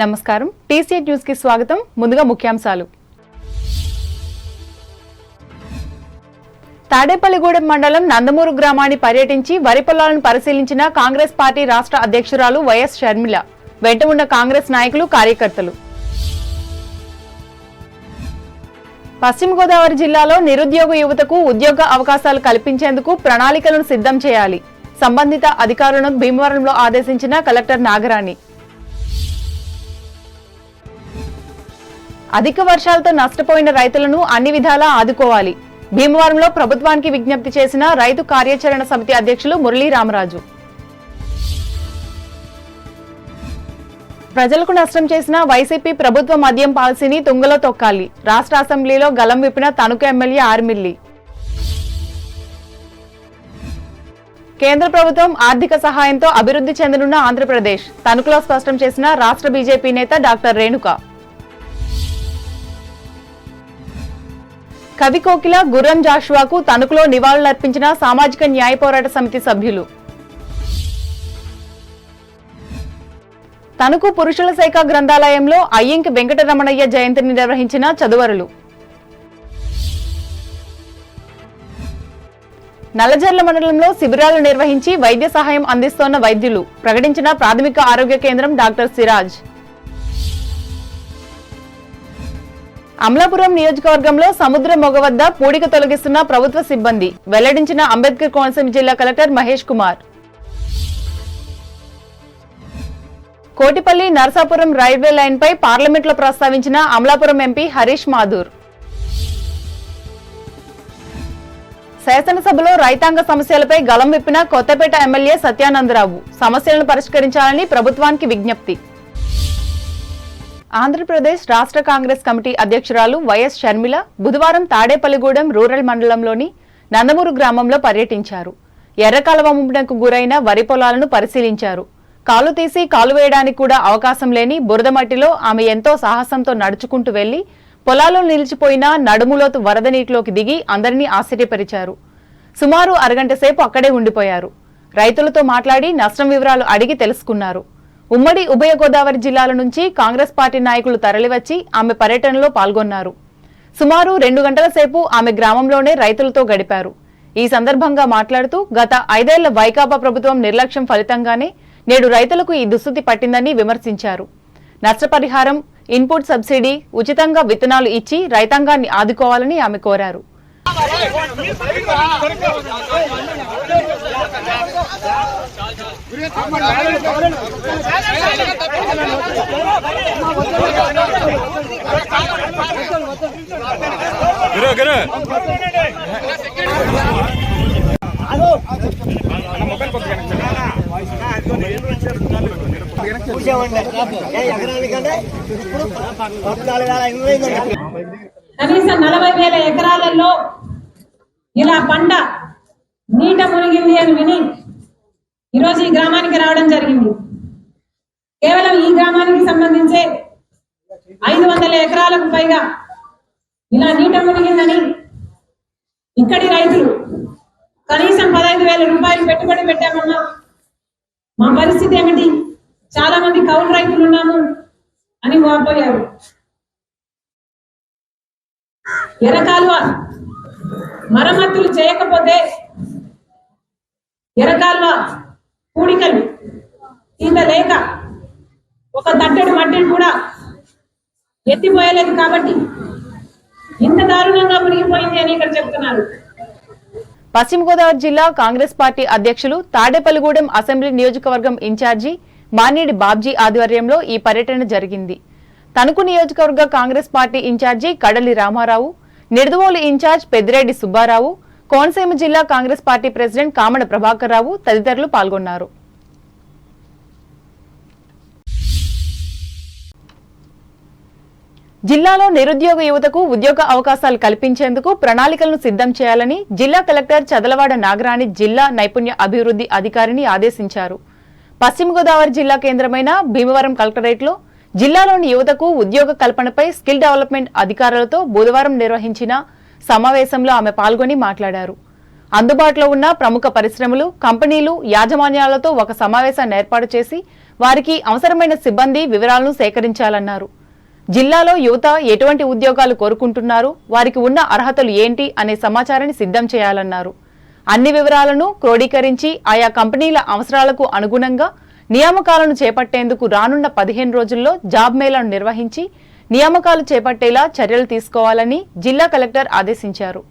నమస్కారం టీసీఎట్ న్యూస్ కి స్వాగతం. ముందుగా ముఖ్యాంశాలు. తాడేపల్లిగూడెం మండలం నందమూరు గ్రామాన్ని పర్యటించి వరి పొలాలను పరిశీలించిన కాంగ్రెస్ పార్టీ రాష్ట్ర అధ్యక్షురాలు వైఎస్ షర్మిల. వెంట ఉన్న కాంగ్రెస్ నాయకులు, కార్యకర్తలు. పశ్చిమ గోదావరి జిల్లాలో నిరుద్యోగ యువతకు ఉద్యోగ అవకాశాలు కల్పించేందుకు ప్రణాళికలను సిద్ధం చేయాలి. సంబంధిత అధికారులను భీమవరంలో ఆదేశించిన కలెక్టర్ నాగరాణి. అధిక వర్షాలతో నష్టపోయిన రైతులను అన్ని విధాలా ఆదుకోవాలి. భీమవరంలో ప్రభుత్వానికి విజ్ఞప్తి చేసిన రైతు కార్యాచరణ సమితి అధ్యక్షులు మురళీ రామరాజు. ప్రజలకు నష్టం చేసిన వైసీపీ ప్రభుత్వ మద్యం పాలసీని తుంగలో తొక్కాలి. రాష్ట్ర అసెంబ్లీలో గలం విప్పిన తణుకు ఎమ్మెల్యే ఆర్మిల్లి. కేంద్ర ప్రభుత్వం ఆర్థిక సహాయంతో అభివృద్ధి చెందనున్న ఆంధ్రప్రదేశ్ తణుకులో స్పష్టం చేసిన రాష్ట్ర బీజేపీ నేత డాక్టర్ రేణుక. కవి కోకిల గుర్రం జాషువాకు తణుకులో నివాళులర్పించిన సామాజిక న్యాయ పోరాట సమితి సభ్యులు. తణుకు పురుషుల శాఖ గ్రంథాలయంలో అయ్యంకి వెంకటరమణయ్య జయంతిని నిర్వహించిన చదువరులు. నల్లజర్ల మండలంలో శిబిరాలు నిర్వహించి వైద్య సహాయం అందిస్తోన్న వైద్యులు. ప్రకటించిన ప్రాథమిక ఆరోగ్య కేంద్రం డాక్టర్ సిరాజ్. అమలాపురం నియోజకవర్గంలో సముద్ర మొగ వద్ద పూడిక తొలగిస్తున్న ప్రభుత్వ సిబ్బంది. వెల్లడించిన అంబేద్కర్ కోనసీమ జిల్లా కలెక్టర్ మహేష్ కుమార్. కోటిపల్లి నరసాపురం రైల్వే లైన్పై పార్లమెంట్లో ప్రస్తావించిన అమలాపురం ఎంపీ హరీష్ మాథూర్. శాసనసభలో రైతాంగ సమస్యలపై గలం విప్పిన కొత్తపేట ఎమ్మెల్యే సత్యానందరావు. సమస్యలను పరిష్కరించాలని ప్రభుత్వానికి విజ్ఞప్తి. ఆంధ్రప్రదేశ్ రాష్ట్ర కాంగ్రెస్ కమిటీ అధ్యక్షురాలు వైఎస్ షర్మిల బుధవారం తాడేపల్లిగూడెం రూరల్ మండలంలోని నందమూరు గ్రామంలో పర్యటించారు. ఎర్రకాలువ ముంపునకు గురైన వరి పొలాలను పరిశీలించారు. కాలు తీసి కాలు వేయడానికి కూడా అవకాశం లేని బురద మట్టిలో ఆమె ఎంతో సాహసంతో నడుచుకుంటూ వెళ్లి పొలాల్లో నిలిచిపోయిన నడుములోతు వరద నీటిలోకి దిగి అందరినీ ఆశ్చర్యపరిచారు. సుమారు అరగంట సేపు అక్కడే ఉండిపోయారు. రైతులతో మాట్లాడి నష్టం వివరాలు అడిగి తెలుసుకున్నారు. ఉమ్మడి ఉభయ గోదావరి జిల్లాల నుంచి కాంగ్రెస్ పార్టీ నాయకులు తరలివచ్చి ఆమె పర్యటనలో పాల్గొన్నారు. సుమారు 2 గంటల సేపు ఆమె గ్రామంలోనే రైతులతో గడిపారు. ఈ సందర్భంగా మాట్లాడుతూ గత 5 ఏళ్ల వైకాపా ప్రభుత్వం నిర్లక్ష్యం ఫలితంగానే నేడు రైతులకు ఈ దుస్థితి పట్టిందని విమర్శించారు. నష్టపరిహారం, ఇన్పుట్ సబ్సిడీ, ఉచితంగా విత్తనాలు ఇచ్చి రైతాంగాన్ని ఆదుకోవాలని ఆమె కోరారు. కనీసం 40,000 ఎకరాలలో ఇలా పంట నీట మునిగింది అని విని ఈరోజు ఈ గ్రామానికి రావడం జరిగింది. కేవలం ఈ గ్రామానికి సంబంధించే 500 ఎకరాలకు పైగా ఇలా నీట మునిగిందని ఇక్కడి రైతులు కనీసం 15,000 రూపాయలు పెట్టుబడి పెట్టామన్నా మా పరిస్థితి ఏమిటి, చాలా మంది కౌలు రైతులు ఉన్నాము అని వాపోయారు. ఎర్రకాలువ మరమ్మతులు చేయకపోతే ఎర్రకాలువ పూడికలు ఇంత లేక ఒక దట్టడి మట్టిని కూడా ఎత్తిపోయలేదు కాబట్టి ఇంత దారుణంగా మునిగిపోయింది అని ఇక్కడ చెప్తున్నారు. పశ్చిమ గోదావరి జిల్లా కాంగ్రెస్ పార్టీ అధ్యక్షులు తాడేపల్లిగూడెం అసెంబ్లీ నియోజకవర్గం ఇన్ఛార్జి మానేడి బాబ్జీ ఆధ్వర్యంలో ఈ పర్యటన జరిగింది. తణుకు నియోజకవర్గ కాంగ్రెస్ పార్టీ ఇన్ఛార్జి కడలి రామారావు, నిడదవోలు ఇన్ఛార్జ్ పెద్దిరెడ్డి సుబ్బారావు, కోనసీమ జిల్లా కాంగ్రెస్ పార్టీ ప్రెసిడెంట్ కామడ ప్రభాకర్ రావు తదితరులు పాల్గొన్నారు. జిల్లాలో నిరుద్యోగ యువతకు ఉద్యోగ అవకాశాలు కల్పించేందుకు ప్రణాళికలను సిద్ధం చేయాలని జిల్లా కలెక్టర్ చదలవాడ నాగరాణి జిల్లా నైపుణ్య అభివృద్ధి అధికారిని ఆదేశించారు. పశ్చిమ గోదావరి జిల్లా కేంద్రమైన భీమవరం కలెక్టరేట్లో జిల్లాలోని యువతకు ఉద్యోగ కల్పనపై స్కిల్ డెవలప్మెంట్ అధికారులతో బుధవారం నిర్వహించిన సమావేశంలో ఆమె పాల్గొని మాట్లాడారు. అందుబాటులో ఉన్న ప్రముఖ పరిశ్రమలు, కంపెనీలు, యాజమాన్యాలతో ఒక సమావేశాన్ని ఏర్పాటు చేసి వారికి అవసరమైన సిబ్బంది వివరాలను సేకరించాలన్నారు. జిల్లాలో యువత ఎటువంటి ఉద్యోగాలు కోరుకుంటున్నారు, వారికి ఉన్న అర్హతలు ఏంటి అనే సమాచారాన్ని సిద్ధం చేయాలన్నారు. అన్ని వివరాలను క్రోడీకరించి ఆయా కంపెనీల అవసరాలకు అనుగుణంగా నియామకాలను చేపట్టేందుకు రానున్న 15 రోజుల్లో జాబ్ మేళాను నిర్వహించి నియామకాలు చేపట్టేలా చర్యలు తీసుకోవాలని జిల్లా కలెక్టర్ ఆదేశించారు.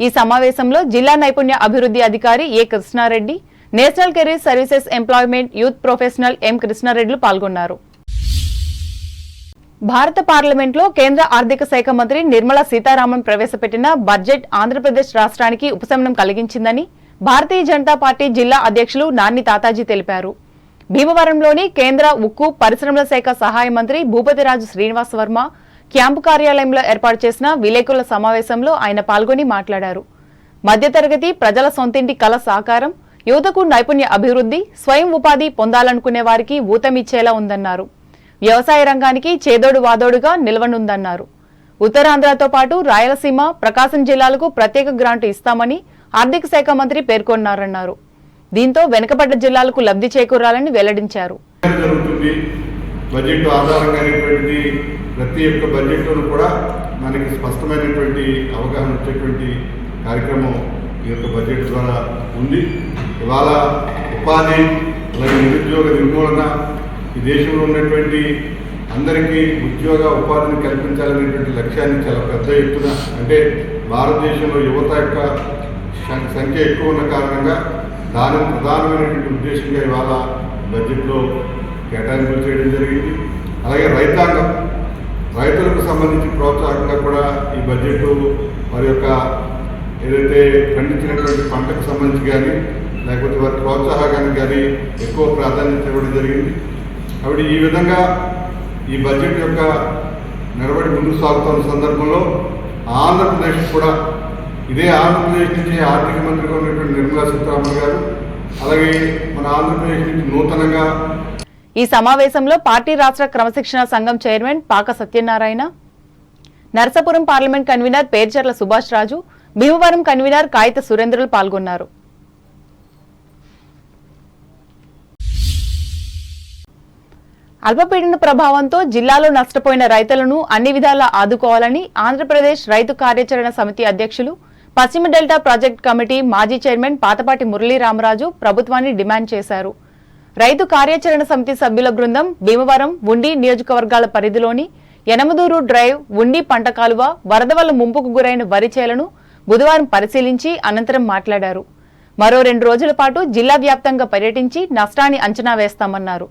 ఈ సమావేశంలో జిల్లా నైపుణ్య అభివృద్ధి అధికారి A Krishna Reddy, national career services employment youth professional M కృష్ణారెడ్డిలు పాల్గొన్నారు. భారత పార్లమెంట్లో కేంద్ర ఆర్థిక శాఖ మంత్రి నిర్మలా సీతారామన్ ప్రవేశపెట్టిన బడ్జెట్ ఆంధ్రప్రదేశ్ రాష్ట్రానికి ఉపశమనం కలిగించిందని భారతీయ జనతా పార్టీ జిల్లా అధ్యక్షులు నాని తాతాజీ తెలిపారు. భీమవరంలోని కేంద్ర ఉక్కు పరిశ్రమల శాఖ సహాయ మంత్రి భూపతిరాజు శ్రీనివాస్ వర్మ క్యాంపు కార్యాలయంలో ఏర్పాటు చేసిన విలేకరుల సమావేశంలో ఆయన పాల్గొని మాట్లాడారు. మధ్యతరగతి ప్రజల సొంతింటి కల సాకారం, యువతకు నైపుణ్య అభివృద్ధి, స్వయం ఉపాధి పొందాలనుకునే వారికి ఊతమిచ్చేలా ఉందన్నారు. వ్యవసాయ రంగానికి చేదోడు వాదోడుగా నిలవనుందన్నారు. ఉత్తరాంధ్రతో పాటు రాయలసీమ, ప్రకాశం జిల్లాలకు ప్రత్యేక గ్రాంటు ఇస్తామని ఆర్థిక శాఖ మంత్రి పేర్కొన్నారన్నారు. దీంతో వెనుకబడ్డ జిల్లాలకు లబ్ధి చేకూరాలని వెల్లడించారు. బడ్జెట్ ఆధారంగానేటువంటి ప్రతి ఒక్క బడ్జెట్లోనూ కూడా మనకి స్పష్టమైనటువంటి అవగాహన వచ్చేటువంటి కార్యక్రమం ఈ యొక్క బడ్జెట్ ద్వారా ఉంది. ఇవాళ ఉపాధి అలాగే నిరుద్యోగ నిర్మూలన, ఈ దేశంలో ఉన్నటువంటి అందరికీ ఉద్యోగ ఉపాధిని కల్పించాలనేటువంటి లక్ష్యాన్ని చాలా పెద్ద ఎత్తున, అంటే భారతదేశంలో యువత యొక్క సంఖ్య ఎక్కువ ఉన్న కారణంగా దాని ప్రధానమైనటువంటి ఉద్దేశంగా ఇవాళ బడ్జెట్లో కేటాయింపులు చేయడం జరిగింది. అలాగే రైతులకు సంబంధించి ప్రోత్సాహంగా కూడా ఈ బడ్జెట్ వారి యొక్క ఏదైతే పండించినటువంటి పంటకు సంబంధించి కానీ లేకపోతే వారి ప్రోత్సాహకానికి కానీ ఎక్కువ ప్రాధాన్యత ఇవ్వడం జరిగింది. కాబట్టి ఈ విధంగా ఈ బడ్జెట్ యొక్క నిలబడి ముందుకు సాగుతున్న సందర్భంలో ఆంధ్రప్రదేశ్ కూడా ఇదే ఆంధ్రప్రదేశ్ నుంచి ఆర్థిక మంత్రిగా ఉన్నటువంటి నిర్మలా సీతారామన్ గారు, అలాగే మన ఆంధ్రప్రదేశ్ నుంచి నూతనంగా ఈ సమావేశంలో పార్టీ రాష్ట్ర క్రమశిక్షణ సంఘం చైర్మన్ పాక సత్యనారాయణ, నరసాపురం పార్లమెంట్ కన్వీనర్ పేర్చర్ల సుభాష్ రాజు, భీమవరం కన్వీనర్ కాయిత సురేంద్రులు పాల్గొన్నారు. అల్పపీడన ప్రభావంతో జిల్లాలో నష్టపోయిన రైతులను అన్ని విధాలా ఆదుకోవాలని ఆంధ్రప్రదేశ్ రైతు కార్యాచరణ సమితి అధ్యక్షులు, పశ్చిమ డెల్టా ప్రాజెక్ట్ కమిటీ మాజీ చైర్మన్ పాతపాటి మురళీ రామరాజు ప్రభుత్వాన్ని డిమాండ్ చేశారు. రైతు కార్యాచరణ సమితి సభ్యుల బృందం భీమవరం, ఉండి నియోజకవర్గాల పరిధిలోని యనమదూరు డ్రైవ్, ఉండి పంట కాలువ, వరద వల్ల ముంపుకు గురైన వరి చేలను బుధవారం పరిశీలించి అనంతరం మాట్లాడారు. మరో 2 రోజుల పాటు జిల్లా వ్యాప్తంగా పర్యటించి నష్టాన్ని అంచనా వేస్తామన్నారు.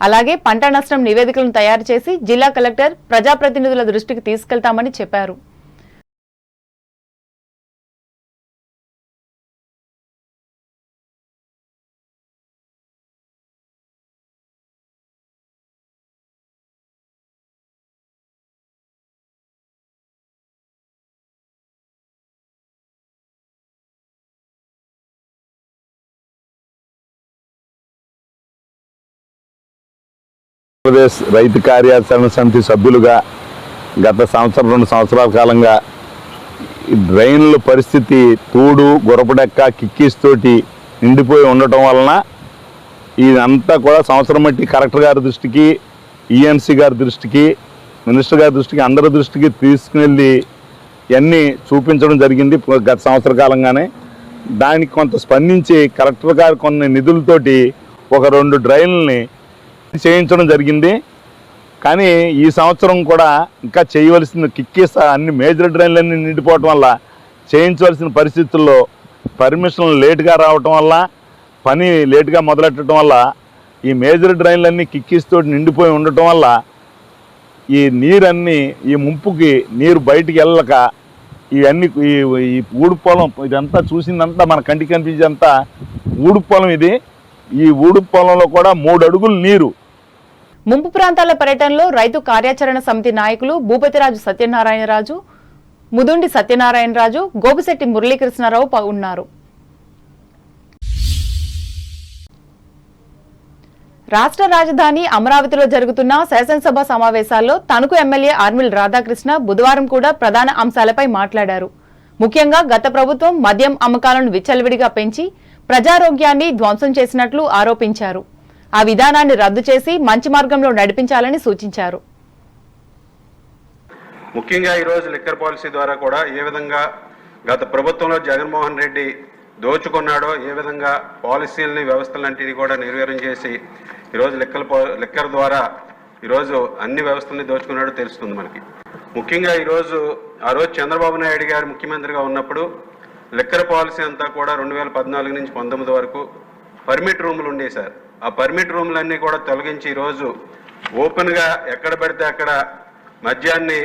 అలాగే పంట నష్టం నివేదికలను తయారు చేసి జిల్లా కలెక్టర్, ప్రజాప్రతినిధుల దృష్టికి తీసుకెళ్తామని చెప్పారు. ఆంధ్రప్రదేశ్ రైతు కార్యాచరణ సమితి సభ్యులుగా గత 2 సంవత్సరాల కాలంగా డ్రైన్ల పరిస్థితి తూడు, గురపడెక్క, కిక్కీస్ తోటి నిండిపోయి ఉండటం వలన ఇదంతా కూడా సంవత్సరం బట్టి కలెక్టర్ గారి దృష్టికి, ఈఎన్సీ గారి దృష్టికి, మినిస్టర్ గారి దృష్టికి, అందరి దృష్టికి తీసుకువెళ్ళి ఇవన్నీ చూపించడం జరిగింది గత సంవత్సర కాలంగానే. దానికి కొంత స్పందించి కలెక్టర్ గారు కొన్ని నిధులతోటి ఒక 2 డ్రైన్లని చేయించడం జరిగింది. కానీ ఈ సంవత్సరం కూడా ఇంకా చేయవలసిన కిక్కీస్ అన్ని మేజర్ డ్రైన్లన్నీ నిండిపోవటం వల్ల చేయించవలసిన పరిస్థితుల్లో పర్మిషన్లు లేటుగా రావటం వల్ల, పని లేటుగా మొదలెట్టడం వల్ల ఈ మేజర్ డ్రైన్లన్నీ కిక్కీస్ తోటి నిండిపోయి ఉండటం వల్ల ఈ నీరన్నీ ఈ ముంపుకి నీరు బయటికి వెళ్ళక ఇవన్నీ ఈ ఊడు పొలం ఇదంతా చూసిందంతా మన కంటికి కనిపించేంతా ఊడు పొలం ఇది. ఈ ఊడు పొలంలో కూడా 3 అడుగులు నీరు. ముంపు ప్రాంతాల పర్యటనలో రైతు కార్యాచరణ సమితి నాయకులు భూపతిరాజు సత్యనారాయణరాజు, ముదుండి సత్యనారాయణరాజు, గోపిశెట్టి మురళీకృష్ణారావు ఉన్నారు. రాష్ట్ర రాజధాని అమరావతిలో జరుగుతున్న శాసనసభ సమావేశాల్లో తణుకు ఎమ్మెల్యే ఆర్మిల్ రాధాకృష్ణ బుధవారం కూడా ప్రధాన అంశాలపై మాట్లాడారు. ముఖ్యంగా గత ప్రభుత్వం మద్యం అమ్మకాలను విచ్చలవిడిగా పెంచి ప్రజారోగ్యాన్ని ధ్వంసం చేసినట్లు ఆరోపించారు. ఆ విధానాన్ని రద్దు చేసి మంచి మార్గంలో నడిపించాలని సూచించారు. ముఖ్యంగా ఈరోజు లిక్కర్ పాలసీ ద్వారా కూడా ఏ విధంగా గత ప్రభుత్వంలో జగన్మోహన్ రెడ్డి దోచుకున్నాడో, ఏ విధంగా పాలసీలని వ్యవస్థలన్నింటినీ కూడా నిర్వీర్యం చేసి ఈరోజు లిక్కర్ ద్వారా ఈరోజు అన్ని వ్యవస్థల్ని దోచుకున్నాడో తెలుస్తుంది మనకి. ముఖ్యంగా ఆ రోజు చంద్రబాబు నాయుడు గారు ముఖ్యమంత్రిగా ఉన్నప్పుడు లిక్కర్ పాలసీ అంతా కూడా 2014 నుంచి 19 వరకు పర్మిట్ రూములు ఉండేవి సార్. ఆ పర్మిట్ రూములన్నీ కూడా తొలగించి ఈరోజు ఓపెన్గా ఎక్కడ పడితే అక్కడ మద్యాన్ని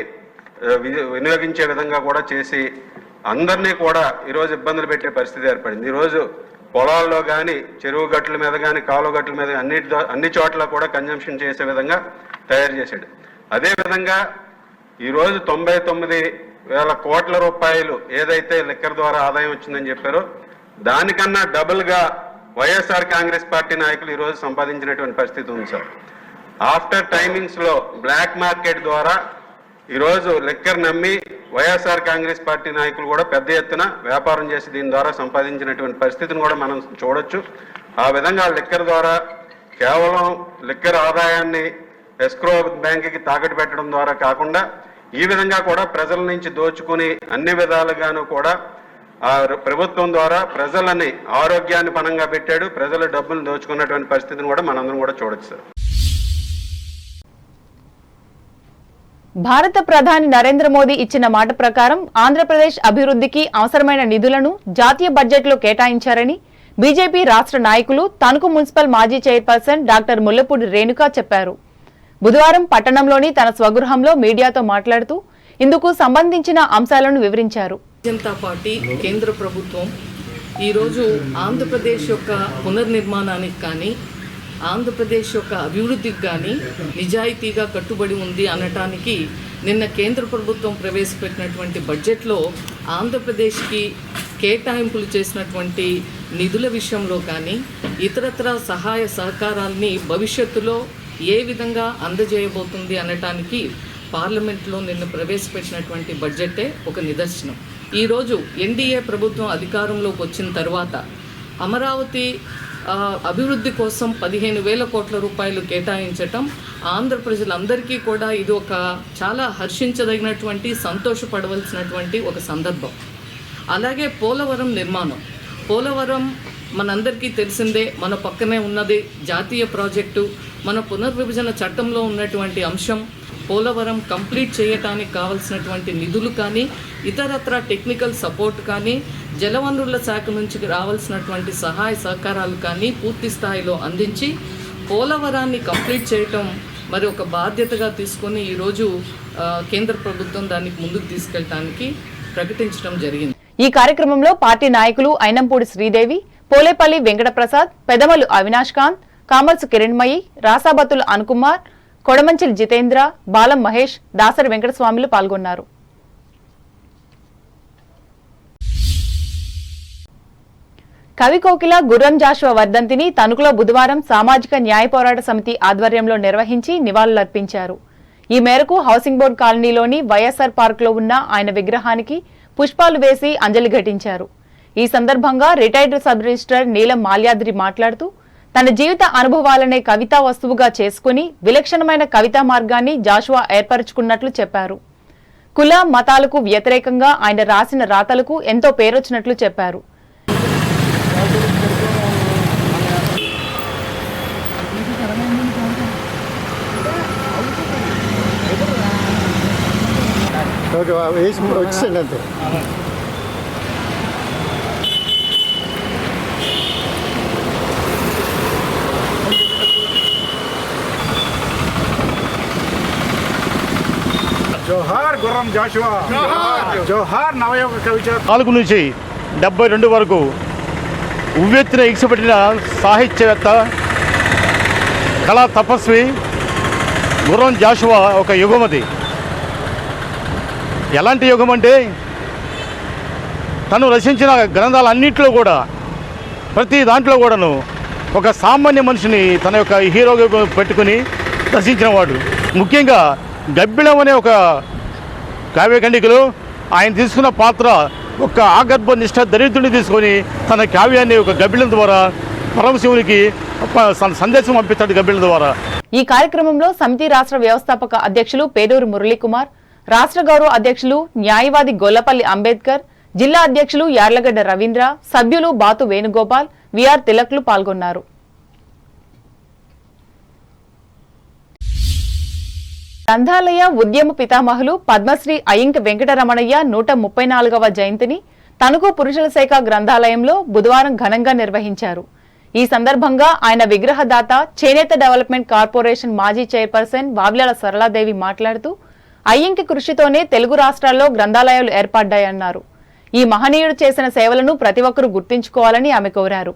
వినియోగించే విధంగా కూడా చేసి అందరినీ కూడా ఈరోజు ఇబ్బందులు పెట్టే పరిస్థితి ఏర్పడింది. ఈరోజు పొలాల్లో కానీ, చెరువు గట్ల మీద కానీ, కాలువ గట్ల మీద అన్ని చోట్ల కూడా కన్జంప్షన్ చేసే విధంగా తయారు చేశాడు. అదేవిధంగా ఈరోజు 99,000 కోట్ల రూపాయలు ఏదైతే లిక్కర్ ద్వారా ఆదాయం వచ్చిందని చెప్పారో దానికన్నా డబుల్గా వైఎస్ఆర్ కాంగ్రెస్ పార్టీ నాయకులు ఈరోజు సంపాదించినటువంటి పరిస్థితి ఉంది సార్. ఆఫ్టర్ టైమింగ్స్లో బ్లాక్ మార్కెట్ ద్వారా ఈరోజు లిక్కర్ నమ్మి వైఎస్ఆర్ కాంగ్రెస్ పార్టీ నాయకులు కూడా పెద్ద ఎత్తున వ్యాపారం చేసి దీని ద్వారా సంపాదించినటువంటి పరిస్థితిని కూడా మనం చూడొచ్చు. ఆ విధంగా లిక్కర్ ద్వారా కేవలం లిక్కర్ ఆదాయాన్ని ఎస్క్రో బ్యాంకుకి తాకట్టు పెట్టడం ద్వారా కాకుండా ఈ విధంగా కూడా ప్రజల నుంచి దోచుకుని అన్ని విధాలుగాను కూడా ఆ ప్రభుత్వం ద్వారా ప్రజలని ఆరోగ్యాన్ని పణంగా పెట్టాడు. ప్రజల డబ్బులు దోచుకున్నటువంటి పరిస్థితిని కూడా మనందరం కూడా చూడొచ్చు సార్. భారత ప్రధాని నరేంద్ర మోదీ ఇచ్చిన మాట ప్రకారం ఆంధ్రప్రదేశ్ అభివృద్ధికి అవసరమైన నిధులను జాతీయ బడ్జెట్లో కేటాయించారని బీజేపీ రాష్ట్ర నాయకులు తణుకు మున్సిపల్ మాజీ చైర్పర్సన్ డాక్టర్ ముల్లపూడి రేణుక చెప్పారు. బుధవారం పట్టణంలోని తన స్వగృహంలో మీడియాతో మాట్లాడుతూ ఇందుకు సంబంధించిన అంశాలను వివరించారు. జనతా పార్టీ కేంద్ర ప్రభుత్వం ఈరోజు ఆంధ్రప్రదేశ్ యొక్క పునర్నిర్మాణానికి కానీ, ఆంధ్రప్రదేశ్ యొక్క అభివృద్ధికి కానీ నిజాయితీగా కట్టుబడి ఉంది అనటానికి నిన్న కేంద్ర ప్రభుత్వం ప్రవేశపెట్టినటువంటి బడ్జెట్లో ఆంధ్రప్రదేశ్కి కేటాయింపులు చేసినటువంటి నిధుల విషయంలో కానీ, ఇతరత్ర సహాయ సహకారాల్ని భవిష్యత్తులో ఏ విధంగా అందజేయబోతుంది అనటానికి పార్లమెంట్లో నిన్న ప్రవేశపెట్టినటువంటి బడ్జెటే ఒక నిదర్శనం. ఈరోజు ఎన్డీఏ ప్రభుత్వం అధికారంలోకి వచ్చిన తర్వాత అమరావతి అభివృద్ధి కోసం 15,000 కోట్ల రూపాయలు కేటాయించటం ఆంధ్ర ప్రజలందరికీ కూడా ఇది ఒక చాలా హర్షించదగినటువంటి, సంతోషపడవలసినటువంటి ఒక సందర్భం. అలాగే పోలవరం నిర్మాణం, పోలవరం మనందరికీ తెలిసిందే, మన పక్కనే ఉన్నది జాతీయ ప్రాజెక్టు. మన పునర్విభజన చట్టంలో ఉన్నటువంటి అంశం పోలవరం కంప్లీట్ చేయటానికి కావాల్సినటువంటి నిధులు కానీ, ఇతరత్ర టెక్నికల్ సపోర్ట్ కానీ, జలవనరుల శాఖ నుంచి రావాల్సినటువంటి సహాయ సహకారాలు కానీ పూర్తి స్థాయిలో అందించి పోలవరాన్ని కంప్లీట్ చేయటం మరి ఒక బాధ్యతగా తీసుకొని ఈరోజు కేంద్ర ప్రభుత్వం దానికి ముందుకు తీసుకెళ్ళటానికి ప్రకటించడం జరిగింది. ఈ కార్యక్రమంలో పార్టీ నాయకులు అయినంపూడి శ్రీదేవి, పోలేపల్లి వెంకటప్రసాద్, పెదమలు అవినాష్ కాంత్, కామర్సు కిరణ్మయి, రాసాబతుల అనుకుమార్, కొడమంచిల్ జితేంద్ర, బాలం మహేష్, దాసరి వెంకటస్వామిలు పాల్గొన్నారు. కవి కోకిల గుర్రం జాషువా వర్ధంతిని తణుకులో బుధవారం సామాజిక న్యాయ పోరాట సమితి ఆధ్వర్యంలో నిర్వహించి నివాళులర్పించారు. ఈ మేరకు హౌసింగ్ బోర్డు కాలనీలోని వైఎస్ఆర్ పార్కులో ఉన్న ఆయన విగ్రహానికి పుష్పాలు వేసి అంజలి ఘటించారు. ఈ సందర్భంగా రిటైర్డ్ సబ్ రిజిస్ట్రార్ నీలం మాల్యాద్రి మాట్లాడుతూ తన జీవిత అనుభవాలనే కవితా వస్తువుగా చేసుకుని విలక్షణమైన కవితా మార్గాన్ని జాషువా ఏర్పరచుకున్నట్లు చెప్పారు. కుల మతాలకు వ్యతిరేకంగా ఆయన రాసిన రాతలకు ఎంతో పేరొచ్చినట్లు చెప్పారు. జోహార్ గుర్రం జాషువా, జోహార్ నవయుగ కవిత. 4 నుంచి 72 వరకు ఉవ్వెత్తున ఎగిసిపట్టిన సాహిత్యవేత్త, కళా తపస్వి గుర్రం జాషువా ఒక యుగమది. ఎలాంటి యుగం అంటే తను రచించిన గ్రంథాలన్నింటిలో కూడా ప్రతి దాంట్లో కూడాను ఒక సామాన్య మనిషిని తన యొక్క హీరోగా పెట్టుకుని రచించినవాడు. ముఖ్యంగా గబ్బిలం అనే ఒక కావ్యఖండికలో ఆయన తీసుకున్న పాత్ర ఒక ఆగర్భ నిష్ఠ దరిద్రుని తీసుకొని తన కావ్యాన్ని ఒక గబ్బిలం ద్వారా పరమశివునికి సందేశం పంపిస్తాడు గబ్బిళ్ళ ద్వారా. ఈ కార్యక్రమంలో సమితి రాష్ట్ర వ్యవస్థాపక అధ్యక్షులు పేరూరు మురళీకుమార్, రాష్ట్ర గౌరవ అధ్యక్షులు న్యాయవాది గొల్లపల్లి అంబేద్కర్, జిల్లా అధ్యక్షులు యార్లగడ్డ రవీంద్ర, సభ్యులు బాతు వేణుగోపాల్, విఆర్ తిలక్లు పాల్గొన్నారు. గ్రంథాలయ ఉద్యమ పితామహులు పద్మశ్రీ అయ్యంకి వెంకటరమణయ్య 134వ జయంతిని తణుకు పురుషుల శాఖ గ్రంథాలయంలో బుధవారం ఘనంగా నిర్వహించారు. ఈ సందర్భంగా ఆయన విగ్రహదాత చేనేత డెవలప్మెంట్ కార్పొరేషన్ మాజీ చైర్పర్సన్ వావ్యాల సరళాదేవి మాట్లాడుతూ అయ్యంకి కృషితోనే తెలుగు రాష్ట్రాల్లో గ్రంథాలయాలు ఏర్పడ్డాయన్నారు. ఈ మహనీయుడు చేసిన సేవలను ప్రతి ఒక్కరూ గుర్తుంచుకోవాలని ఆమె కోరారు.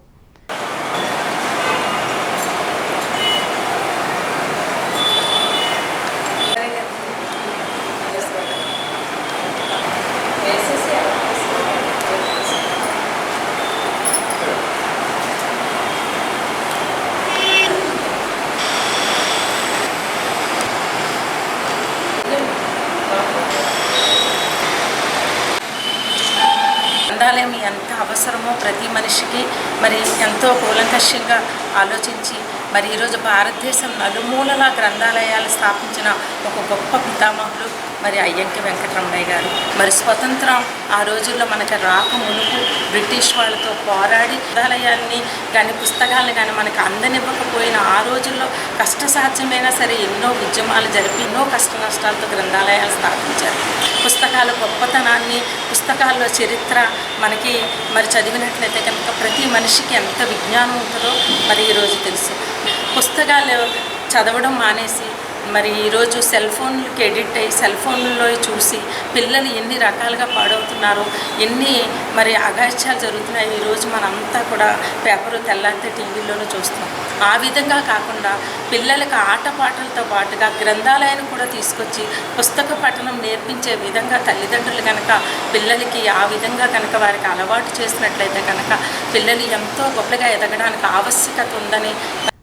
గ్రంథాలయం ఎంత అవసరమో ప్రతి మనిషికి మరి ఎంతో కూలంకషంగా ఆలోచించి మరి ఈరోజు భారతదేశం నలుమూలల గ్రంథాలయాలు స్థాపించిన ఒక గొప్ప పితామహులు మరి అయ్యంకి వెంకటరమణయ్య గారు. మరి స్వతంత్రం ఆ రోజుల్లో మనకి రాక మునుపు బ్రిటిష్ వాళ్ళతో పోరాడి గ్రంథాలయాల్ని కానీ పుస్తకాలను కానీ మనకు అందనివ్వకపోయిన ఆ రోజుల్లో కష్టసాధ్యమైనా సరే ఎన్నో ఉద్యమాలు జరిపి ఎన్నో కష్ట నష్టాలతో గ్రంథాలయాలు స్థాపించారు. పుస్తకాల గొప్పతనాన్ని, పుస్తకాల్లో చరిత్ర మనకి మరి చదివినట్లయితే కనుక ప్రతి మనిషికి ఎంత విజ్ఞానం ఉంటుందో మరి ఈరోజు తెలుసు. పుస్తకాలు చదవడం మానేసి మరి ఈరోజు సెల్ ఫోన్లకి ఎడిట్ అయ్యి సెల్ ఫోన్లో చూసి పిల్లలు ఎన్ని రకాలుగా పాడవుతున్నారో, ఎన్ని మరి అఘాయిత్యాలు జరుగుతున్నాయి. ఈరోజు మనంతా కూడా పేపరు తెల్లారితే టీవీలోనూ చూస్తున్నాం. ఆ విధంగా కాకుండా పిల్లలకు ఆటపాటలతో పాటుగా గ్రంథాలయాన్ని కూడా తీసుకొచ్చి పుస్తక పఠనం నేర్పించే విధంగా తల్లిదండ్రులు కనుక పిల్లలకి ఆ విధంగా కనుక వారికి అలవాటు చేసినట్లయితే కనుక పిల్లలు ఎంతో గొప్పగా ఎదగడానికి ఆవశ్యకత ఉందని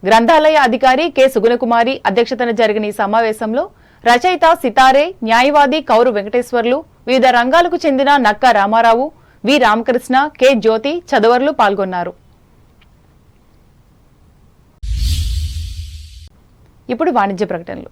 గ్రంథాలయ అధికారి కె సుగుణకుమారి అధ్యక్షతన జరిగిన ఈ సమావేశంలో రచయిత సితారే, న్యాయవాది కౌరు వెంకటేశ్వర్లు, వివిధ రంగాలకు చెందిన నక్కా రామారావు, వి రామకృష్ణ, కె జ్యోతి చదువర్లు పాల్గొన్నారు. ఇప్పుడు వాణిజ్య ప్రకటనలు.